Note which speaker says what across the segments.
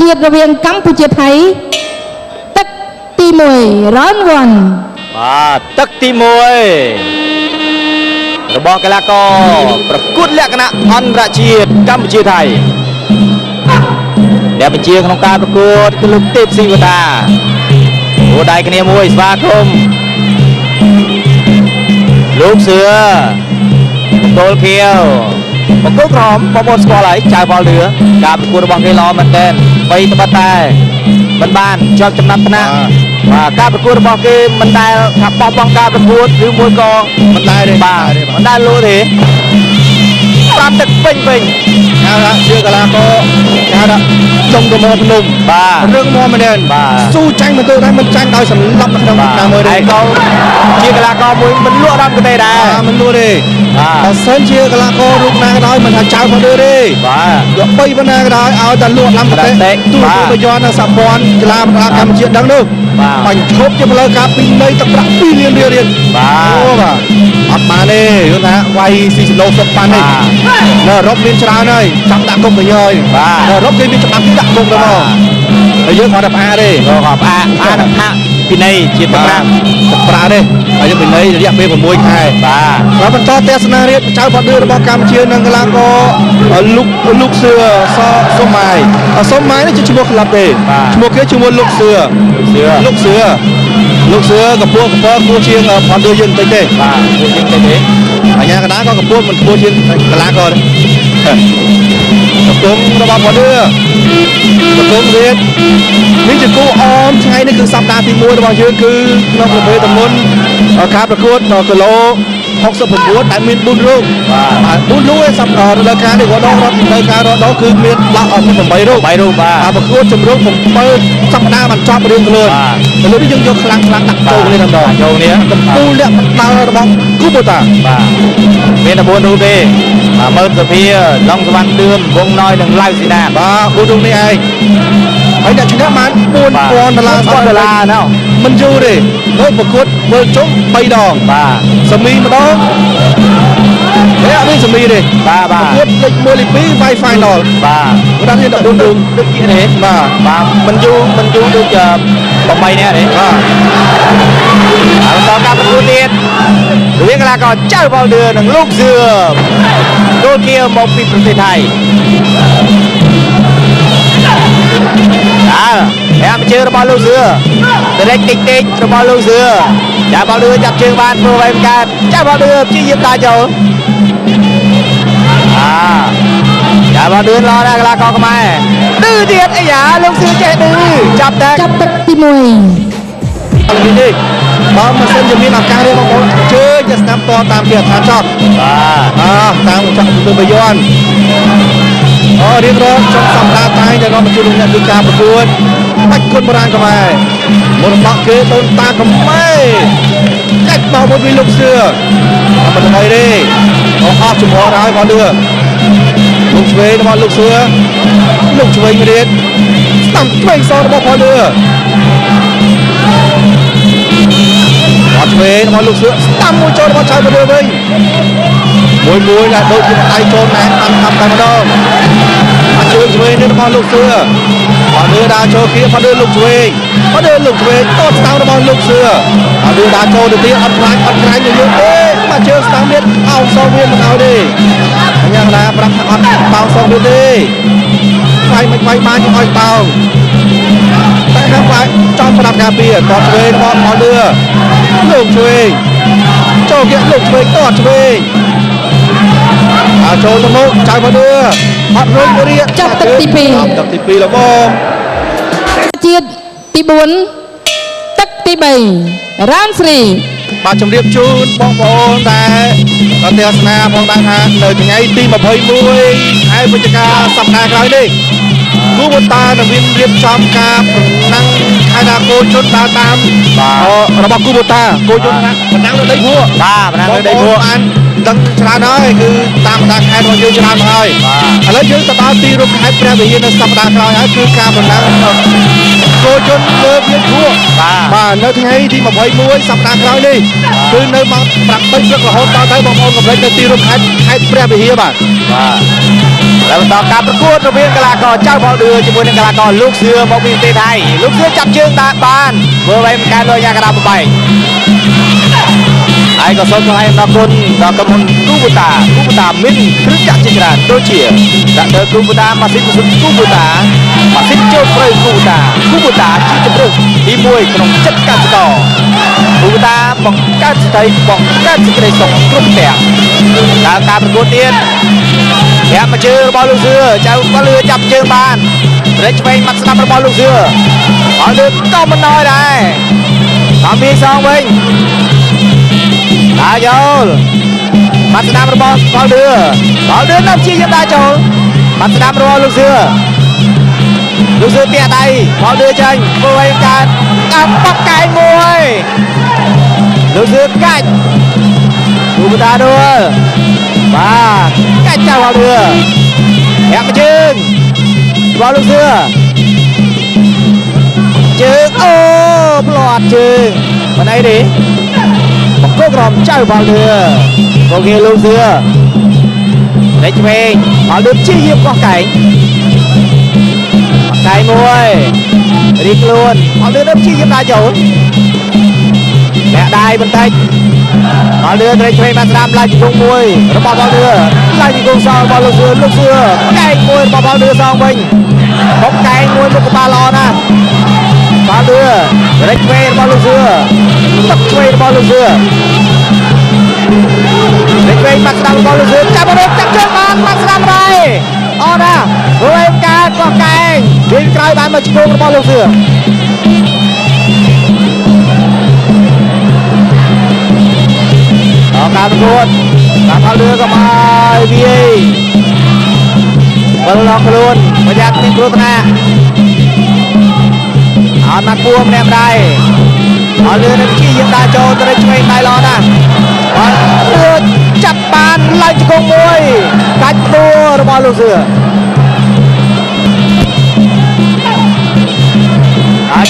Speaker 1: ទៀតរវាងកម្ពុជាថៃទឹកទី1 round 1
Speaker 2: បាទទឹកទី1របស់កីឡាករប្រកួតលក្ខណៈអន្តរជាតិកម្ពុជាថៃអ្នកបញ្ជាក្នុងការប្រកួតគឺលោកទេពស៊ីវតាគួរដៃគ្នាមួយស្វាគមន៍លោកសឿបង្គោលខៀវបង្គោលក្រហមបងប្អូនស្គាល់ហើយចៅវ៉ាល់ឌឺការប្រកួតរបស់គេល្អមែនទែនបីត្បិតតែមិនបានជាប់ចំណាត់ថ្នាក់បាទការប្រកួតរបស់គេមិនដែលថាបោះបង់ការប្រកួតឬមួយក៏មិនដែលទេបាទមិនដែលលោទេប្រាប់ទឹកពេញហៅថាជាកីឡាករហៅថាចុងកមភ្នំបាទរឿងមកមែនទេបាទស៊ូចាញ់មិនទៅដែរមិនចាញ់ដោយសន្លប់នៅក្នុងតាមមើលទេហើយក៏ជាកីឡាករមួយមិនលក់ដល់ប្រទេសដែរមិនលក់ទេបើសិនជាកីឡាកររូបណាក៏ដោយមិនថាចៅផងទេបាទយក3ប៉ុណ្ណាក៏ដោយឲ្យតែលក់ឡើងប្រទេសទូទៅបយ័ននៅសហព័ន្ធកីឡាប្រដាល់កម្ពុជាដឹងនោះបញ្ឈប់ជាផ្លូវការពីនៃទឹកប្រាក់2លានរៀលបាទអូបាទអត់បានទេយល់ថាវាយស៊ីសឡូសុបបានទេនៅអឺរ៉ុបមានច្រើនហើយចាំដាក់គុកទៅហើយបាទនៅអឺរ៉ុបគេមានច្បាប់គេដាក់គុកទៅមកហើយយើងគាត់តែផ្អាកទេគាត់ផ្អាកនឹងថាពីនៃជាទឹកប្រាក់ទេហើយយើងពីនៃរយៈពេល6ខែបាទបន្តទស្សនារៀបចៅបាត់ឌឺរបស់កម្ពុជានិងកីឡាករលោកសឿសុំម៉ាយនេះជាឈ្មោះក្លឹបទេឈ្មោះគេឈ្មោះលោកសឿកម្ពុជាគួរជាងផនឌឺយើងតិចទេបាទគួរជាងតិចទេអញ្ញាកណ្ដាលក៏កម្ពុជាមិនគួរជាងកីឡាករទេកំពុងរបស់ផនឌឺកំពុងរៀបនេះជាគូអមថ្ងៃនេះគឺសប្តាហ៍ទី1របស់យើងគឺក្នុងប្រភេទតំបន់ការប្រកួតគីឡូ69ដែលមាន4រូបបាទ4រូបឯសប្តាហ៍រដូវកាលនេះរដូវកាលរដូវគឺមាន8រូបបាទប្រកួតជំរុំ7សប្តាហ៍បានចប់រៀងខ្លួនឥឡូវនេះយើងយកខ្លាំងដាក់ចូលនេះម្ដងចូលនេះកំពូលលក្ខណៈរបស់គូបូតាបាទមានតែ4រូបទេមើលសភាឡុងសវណ្ណលឿនវងណយនិងឡៅស៊ីណាបាទ4រូបនេះឯងហើយអ្នកឈ្នះបាន$4,000ណោះមិនយូរទេដូចប្រកួតមើលជុំ3ដងបាទសមីម្ដងនេះអត់មានសមីទេបាទប្រកួតលេខ1លេខ2 Fight Final បាទគាត់ថា14រូបដូចជាទេបាទមិនយូរដូច8នាក់ទេបាទហើយបន្តការប្រកួតទៀតរវាងកីឡាករចៅវ៉ាល់ឌឺនិងលោកសឿគោលគៀវមកពីប្រទេសថៃអ្នកជើងរបស់លោកសឿដេកតិចរបស់លោកសឿចៅវ៉ាល់ឌឺចាប់ជើងបានធ្វើឲ្យបង្កើតចៅវ៉ាល់ឌឺព្យាយាមដើរចូលចៅវ៉ាល់ឌឺឡរកីឡាករខ្មែរឌឺទៀតអាយ៉ាលោកសឿចេះឌឺចាប់ទឹកទី1នេះបើមិនសិនជាមានឱកាសរៀបបងប្អូនជើញទៅស្ដាប់តតាមគេថាចប់បាទតាមចង់ទៅបយ័នរៀបរាប់ចុងសប្តាហ៍តែងតែនាំមកជួបលោកអ្នកគឺការប្រកួតបាច់គុណបុរាណខ្មែរមុនរបស់គេដូនតាខ្មែរកាច់បោះមួយពីលោកសឿមិនអ្វីទេអស់ចំហហើយបងឌឺលោកឆ្វេងរបស់លោកសឿលោកឆ្វេងរៀនស្ដាំឆ្វេងសរបស់បងឌឺអត់ឆ្វេងរបស់លោកសឿស្ដាំមួយចូលរបស់ចៅបងឌឺវិញមួយដែលដូចជាដៃចូលណែតាមតែម្ដងអត់ជួយឆ្វេងនេះរបស់លោកសឿបងឌឺដើរចូលគៀបងឌឺលោកឆ្វេងតតស្ដាំរបស់លោកសឿបងឌឺដើរចូលទៅទៀតអត់ខ្លាចអត់ក្រែងទៅយើងទេមកជើងស្ដាំទៀតអោសងវាមិនឲ្យទេអញ្ចឹងណាប្រាប់ថាអត់បោសងវាទេខ្វាយមិនខ្វាយបានចង់ឲ្យបោតែហាក់ខ្វាយចំប្រាប់ការពារតតឆ្វេងរបស់បងឌឺលោកឆ្វេងចូលគៀលោកឆ្វេងតតឆ្វេងចូលទៅមកចៅបងឌឺអត់រុញរៀបចាប់ទឹកទី2លោកបងជាតិទី4ទឹកទី3 Round 3បាទជម្រាបជូនបងប្អូនតែទស្សនាផងដែរថានៅថ្ងៃទី21ខែវិច្ឆិកាសប្តាហ៍ក្រោយនេះគូបូតានឹងមានរៀបចំការប្រណាំងខែថាគោជន់ដើរតាមរបស់គូបូតាគោជន់ប្រណាំងលើដីភក់បាទប្រណាំងលើដីភក់បានដឹងច្រើនហើយគឺតាមបណ្ដាខេត្តរបស់យើងច្រើនហើយឥឡូវយើងទៅដល់ទីរួមខេត្តព្រះវិហារនៅសប្តាហ៍ក្រោយហើយគឺការប្រណាំង
Speaker 3: គោយន្តលើវាធួបាទនៅថ្ងៃទី21សប្តាហ៍ក្រោយនេះគឺនៅម៉ោង8 ព្រឹករហូតដល់ទៅបងប្អូនកុំភ្លេចនៅទីរួមខេត្តព្រះវិហារបាទ
Speaker 2: แล้วបន្តការប្រកួតរវាងកីឡាករចៅផលឌឿជាមួយនឹងកីឡាករលោកសឿមកពីប្រទេសថៃលោកសឿចាប់ជើងបានធ្វើឲ្យមិនកើតលុយយ៉ាងកណ្ដាលប្របែកហើយក៏សូមថ្លែងអំណរគុណដល់ក្រុមហ៊ុនគូបូតាមានគ្រឿងចក្រជាច្រើនដូចជាដាក់ទៅគូបូតាម៉ាស៊ីនគូបូតាម៉ាស៊ីនចូលព្រៃគូបូតាជាជម្រើសទី1ក្នុងចិត្តកសិករគូបូតាបង្កើតស្ត្រីបង្កើតសេចក្តីសុខគ្រប់ទាំងដល់ការប្រកួតទៀតយ៉ាមកជើងរបស់លោកសឿចៅផលឌឿចាប់ជើងបានត្រេកឆ្វេងមកស្ដាប់របស់លោកសឿផលឌឿក៏មិនណយដែរតាមវាសងវិញតាចូលបាត់ស្ដាំរបស់ផលឌឿនៅជាយតាចូលបាត់ស្ដាំរបស់លោកសឿទាក់ដៃផលឌឿចាញ់ធ្វើឲ្យកើតបោះកែងមួយលោកសឿកាច់គូបតាដួលបាទកាច់ចៅផលឌឿយ៉ាក់ជើងរបស់លោកសឿជើងអូផ្លាត់ជើងមិនអីទេបង្គោលក្រមចៅផលឌឿក៏គេលោកសឿលេចឆ្វេងផលឌឿជាយាមកោះកែងមួយរីកខ្លួនផលឌឿជាយាមដាចូលលាក់ដៃបន្តិចផលឌឿត្រេកឆ្វេងបានស្ដាំឡើងជង្គង់មួយរបស់ផលឌឿឡើងជង្គង់សងរបស់លោកសឿកែងមួយរបស់ផលឌឿសងវិញបុកកែងមួយមុខក្បាលល្អណាស់ផលឌឿត្រេកឆ្វេងរបស់លោកសឿទឹកឆ្វេងរបស់លោកសឿលេចឆ្វេងបាត់ស្ដាំរបស់លោកសឿចាប់រត់ចាប់ជើងបានបាត់ស្ដាំរៃអូណាព្រោះឯការបោះកែងវិញក្រោយបានមកជង្គង់របស់លោកសឿការប្រកួតការផលឌឿក៏មកវាយបលឡងខ្លួនប្រយ័ត្នមានគ្រោះថ្នាក់អត់មកគួរម្នាក់ដែរផលឌឿនឹងជាយាមដាចូលទៅឆ្វេងដៃល្អណាស់ផលឌឿចាប់បានឡើងជង្គង់មួយកាច់ដួលរបស់លោកសឿ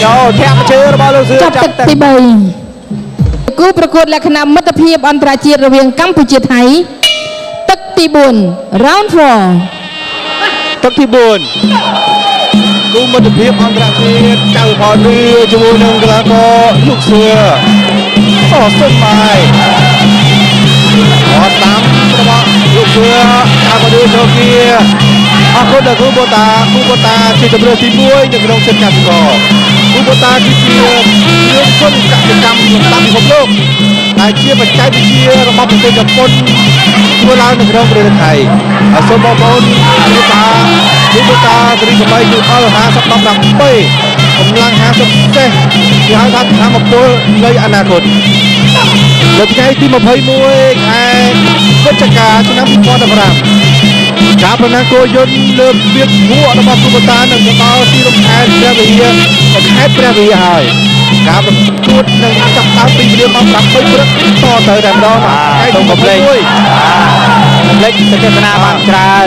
Speaker 2: ចូលធាក់ជើងរបស់លោកសឿ
Speaker 1: ចាប់ទឹកទី3គូប្រកួតលក្ខណៈមិត្តភាពអន្តរជាតិរវាងកម្ពុជាថៃទឹកទី4 round 4
Speaker 3: ទឹកទី4គូមិត្តភាពអន្តរជាតិចៅផលឌឿជាមួយនឹងកីឡាករលោកសឿអូសុំបាយអត់តាមរបស់លោកសឿចៅផលឌឿចូលគៀអរគុណដល់គូបូតាជាជម្រើសទី1នៅក្នុងចិត្តកសិករគូបូតាគឺជាគ្រឿងជន់កសិកម្មលំដាប់ពិភពលោកដែលជាបច្ចេកវិទ្យារបស់ប្រទេសជប៉ុនធ្វើឡើងនៅក្នុងប្រទេសថៃហើយសូមបងប្អូនមេត្តាគូបូតាសេរីសម័យគឺអល់50 18កម្លាំង50សេះគេហៅថាធម្មពលនៃអនាគតនៅថ្ងៃទី21ខែវិច្ឆិកាឆ្នាំ2015ការប្រណាំងគោយន្តលើកវាទភក់របស់គូបូតានឹងទៅដល់ទីរួមខេត្តព្រះវិហារហើយការប្រកួតនឹងចាប់ផ្ដើមពីវេលាម៉ោង8 ព្រឹកតទៅតែម្ដងថ្ងៃទី21
Speaker 2: លេចទស្សនាបានច្រើន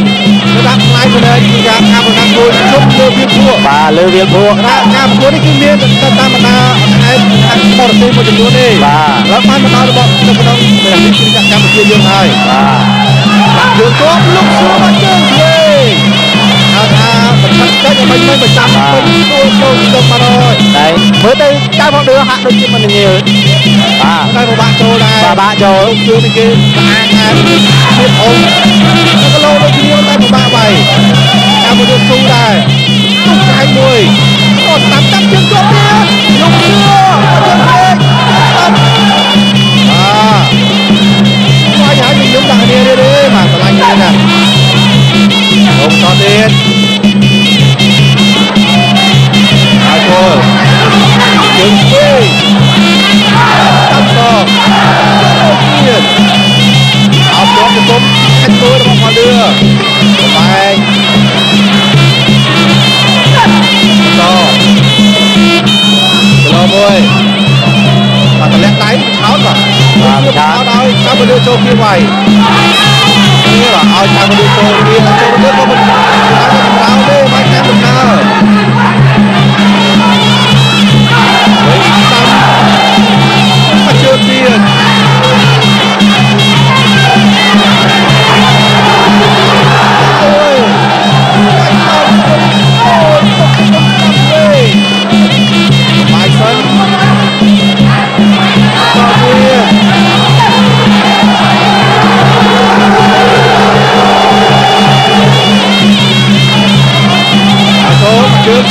Speaker 3: នៅតាមផ្នែកផ្នែកពីការប្រណាំងគោយន្តលើវាទភក់
Speaker 2: បាទលើវាទភក់
Speaker 3: ការប្រកួតនេះគឺមានទៅតាមបណ្ដាខេត្តបរទេសមួយចំនួនទេ
Speaker 2: បាទ
Speaker 3: ហើយបានមកដល់របស់នៅក្នុងប្រទេសកម្ពុជាយើងហើយបាទយើងទប់លោកសួរមកជើងឆ្វេងហៅថាបញ្ឆិតតែមិនប្រចាំពេញចូលមកហើយ
Speaker 2: តែមើលទៅចៅផងឌឿហាក់ដូចជាមិនញើស
Speaker 3: បាទតែពិបាកចូលដែរ
Speaker 2: បាក់ចូល
Speaker 3: ជើងនេះគេស្អាតទៀតអូនតែគីឡូដូចគ្នាតែពិបាកបាយតាមមកស៊ូដែរទុកចែកមួយអូតាមជើងជាប់ទៀតលោកសួរជើងពេកបាយហើយខ្ញុំដាក់គ្នាទេបាទឆ្លាញ់ណាស់អូតទៀតហើយគោលជើងពេកតាមតទៀតអោបជាប់ទៅគុំខាច់គោលរបស់ផលឌឿបែកតគីឡូមួយបាទតម្លាក់ដៃឆោតបាទឆោតឲ្យចាំផលឌឿចូលគៀវាយនេះបាទឲ្យចាំផលឌឿចូលវាចូលទៅក៏មិនដល់ទេបាច់ចាំដំណើរ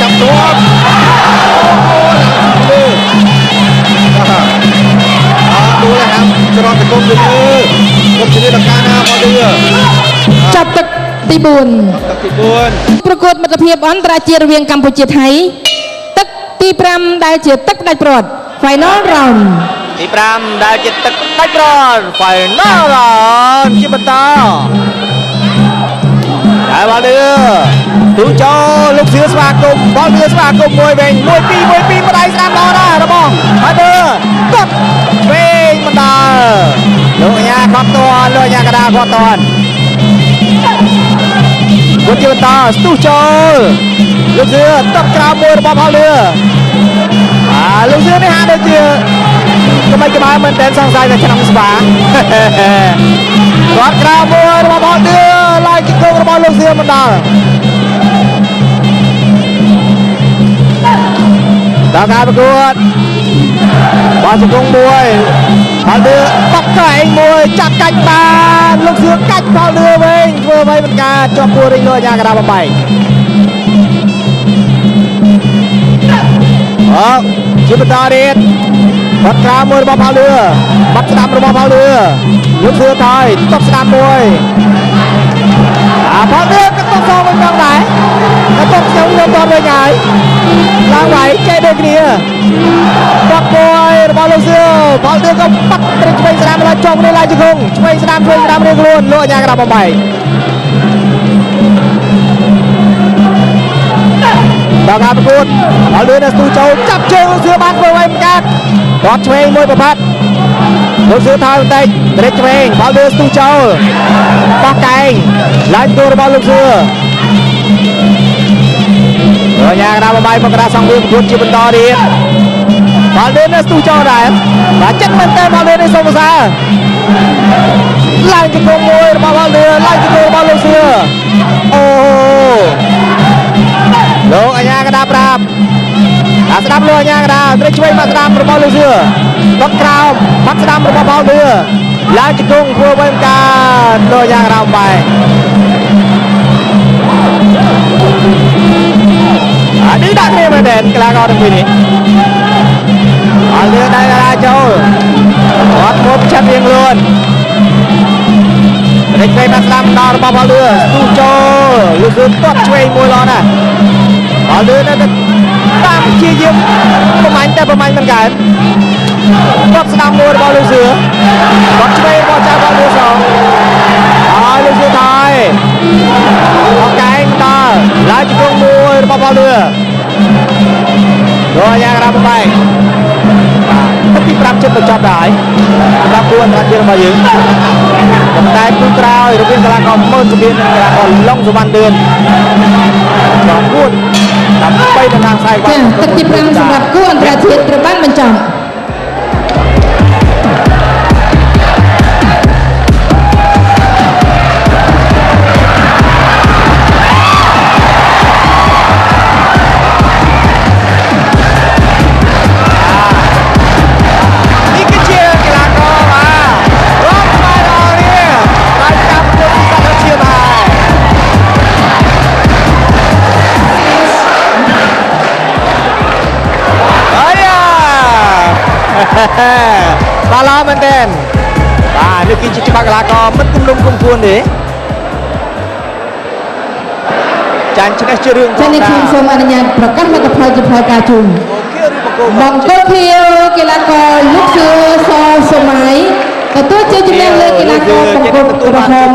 Speaker 3: ចាប់ទប់អូអូឡើងទៅលើដួលហាំច្រត់ទៅគុំទៅលើគុំទៅលើដល់កាណាមកលឺ
Speaker 1: ចាប់ទឹកទី4
Speaker 3: ទឹកទី4
Speaker 1: ប្រកួតមិត្តភាពអន្តរជាតិរវាងកម្ពុជាថៃទឹកទី5ដែលជាទឹកផ្ដាច់ព្រាត់ Final Round
Speaker 2: ទី5ដែលជាទឹកដាច់ប្រត់ Final Round ជាបន្តហើយបាល់លឺទូចូលលោកសៀស្វាគមន៍បាល់លឺស្វាគមន៍មួយវិញ1 2 1 2ម្ដាយស្ដាំដល់ណារបស់ហើយទៅគាត់វិញមិនដល់លោកអាញាគាត់តន់លោកអាញាកដាគាត់តន់គាត់ជាបន្តស្ទុះចូលលោកសៀទឹកក្រៅមួយរបស់បាល់លឺលោកសៀនេះហាក់ដូចជាក្បាច់ក្បាលមែនតែសង្ស័យតែឆ្នាំស្វាគាត់ក្រៅមួយរបស់បាល់លឺឡាយជង្គង់របស់លោកសៀមិនដល់ដល់ការប្រកួតបាល់ជង្គង់មួយបាល់លឺបោះកែងមួយចាប់កាច់បានលោកសៀកាច់បាល់លឺវិញធ្វើអ្វីមិនការជាប់គួររីងលោកអាញាកដាបំបែកជាបន្តទៀតបាត់ក្រៅមួយរបស់បាល់លឺបាត់ស្ដាំរបស់បាល់លឺលោកសៀថយតបស្ដាំមួយបាល់លឺក៏តបសងវិញផងដែរតែតបខ្ញុំយកតបវិញហើយឡើងໄວចេះដូចគ្នាបាត់មួយរបស់លោកសៀបាល់លឺក៏បាត់ត្រឹមឆ្វេងស្ដាំឡើងចុងនេះឡើងជង្គង់ឆ្វេងស្ដាំរៀងខ្លួនលោកអាញាកដាបំបែកដល់ការប្រកួតបាល់លឿនស្ទូចូលចាប់ជើងលោកសៀបានធ្វើអ្វីមិនកើតគាត់ឆ្វេងមួយប្រផាត់លោកសៀថយបន្តិចត្រេកឆ្វេងបាល់លឿនស្ទូចូលបោះកែងឡើងគោលរបស់លោកសៀរញ្ញាកដាបំបែកមកក្រាសងវាប្រកួតជាបន្តទៀតបាល់លឿនស្ទូចូលដែរបាទចិត្តមែនតើបាល់លឿននេះសូមសរសើរឡើងជង្គង់មួយរបស់បាល់លឿនឡើងជង្គង់របស់លោកសៀអូលោកអាញាកដាប្រាប់ស្ដាប់លោកអាញាកដាត្រេកឆ្វេងមកស្ដាំរបស់លោកសៀគាត់ក្រោមបាត់ស្ដាំរបស់បាល់លឿឡើងជង្គង់ធ្វើវិញការលោកអាញាកដាបែកនេះដាក់គ្នាមែនទេកីឡាករទាំងពីរនេះបាល់លឿដៃកដាចូលគាត់មុខចិត្តរៀងខ្លួនត្រេកឆ្វេងមកស្ដាំដល់របស់បាល់លឿស្ទុះចូលលោកសៀទាត់ឆ្វេងមួយល្អណាស់បាល់លឿនទៅតាមជាយាមប្រមាញ់តែប្រមាញ់មិនកើតគាត់ស្ដាំមួយរបស់លោកសៀគាត់ឆ្វេងគាត់ចាប់បាល់លឿនសងហើយលោកសៀថយអកែងដល់ឡើងជង្គង់មួយរបស់បាល់លឿនដោយយ៉ាងរ៉ាប់បែកទឹកទី5ជិតទៅចប់ដែរសម្រាប់គូអន្តរជាតិរបស់យើងប៉ុន្តែគូក្រោយរវាងកីឡាករមើលជំនាញនិងកីឡាករឡុងសុវណ្ណឌឿនប្រកួតដើម្បីតំណាងខ្សែវ៉ាន់
Speaker 1: ទឹកទី5សម្រាប់គូអន្តរជាតិត្រូវបានបញ្ចប់
Speaker 2: បាឡមែនទេបាទនេះគឺជាច្បាប់កីឡាករមិនគំនុំគុំគួនទេចាញ់ឈ្នះជារឿងធម្មតាចាញ់ខ្ញុំសូមអនុញ្ញាតប្រកាសលទ្ធផលជាផលការជូនបង្គោលភៀវកីឡាករលោកសឿសសម័យទទួលជាជំនះលើកីឡាករបង្គោលក្រហម